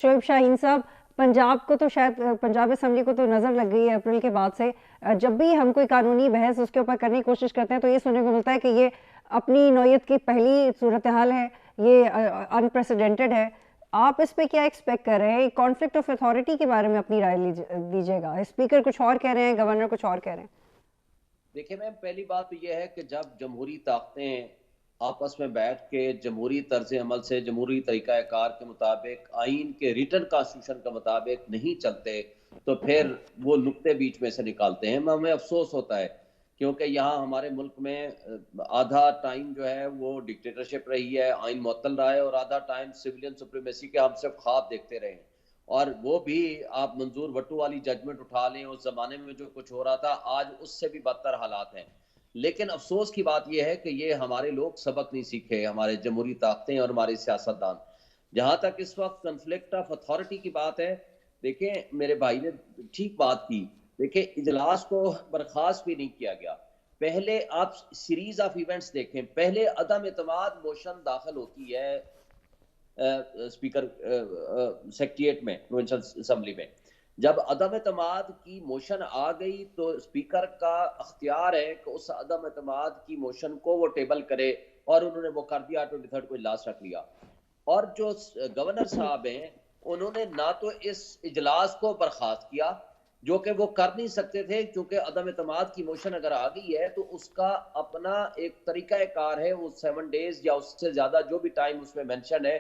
शोएब शाहीन साहब, पंजाब को तो शायद पंजाब असेंबली को तो नज़र लग गई है अप्रैल के बाद से। जब भी हम कोई कानूनी बहस उसके ऊपर करने की कोशिश करते हैं तो ये सुनने को मिलता है कि ये अपनी नौयत की पहली सूरत हाल है, ये अनप्रेसिडेंटेड है। आप इस पे क्या एक्सपेक्ट कर रहे हैं? कॉन्फ्लिक्ट ऑफ अथॉरिटी के बारे में अपनी राय दीजिएगा। स्पीकर कुछ और कह रहे हैं, गवर्नर कुछ और कह रहे हैं। देखिए मैम, पहली बात तो यह है कि जब जमहूरी ताकतें आपस में बैठ के जमहूरी तर्ज अमल से जमहूरी तरीक़ाकार के मुताबिक आइन के रिटन कॉन्स्टिट्यूशन के मुताबिक नहीं चलते तो फिर वो नुक्ते बीच में से निकालते हैं। हमें अफसोस होता है क्योंकि यहाँ हमारे मुल्क में आधा टाइम जो है वो डिक्टेटरशिप रही है, आइन मुअत्तल रहा है, और आधा टाइम सिविलियन सुप्रीमेसी के हम सिर्फ ख्वाब देखते रहे हैं। और वो भी आप मंजूर वट्टू वाली जजमेंट उठा लें, उस जमाने में जो कुछ हो रहा था आज उससे भी बदतर हालात हैं। लेकिन अफसोस की बात यह है कि ये हमारे लोग सबक नहीं सीखे, हमारे जमहूरी ताकतें और हमारे सियासतदान। जहां तक इस वक्त कन्फ्लिक्ट ऑफ अथॉरिटी की बात है, देखें मेरे भाई ने ठीक बात की। देखें, इजलास को बर्खास्त भी नहीं किया गया। पहले आप सीरीज ऑफ इवेंट्स देखें, पहले अदम एतमाद मोशन दाखिल होती है स्पीकर सेक्रेटेरिएट में, प्रोविंशियल असम्बली में। जब अदम एतमाद की मोशन आ गई तो स्पीकर का अख्तियार है कि उस अदम एतमाद की मोशन को वो टेबल करे, और उन्होंने वो कर दिया, 23 को इजलास रख लिया। और जो गवर्नर साहब हैं उन्होंने ना तो इस इजलास को बर्खास्त किया, जो कि वो कर नहीं सकते थे, क्योंकि अदम एतमाद की मोशन अगर आ गई है तो उसका अपना एक तरीका कार है, वो 7 डेज या उससे ज्यादा जो भी टाइम उसमें मेंशन है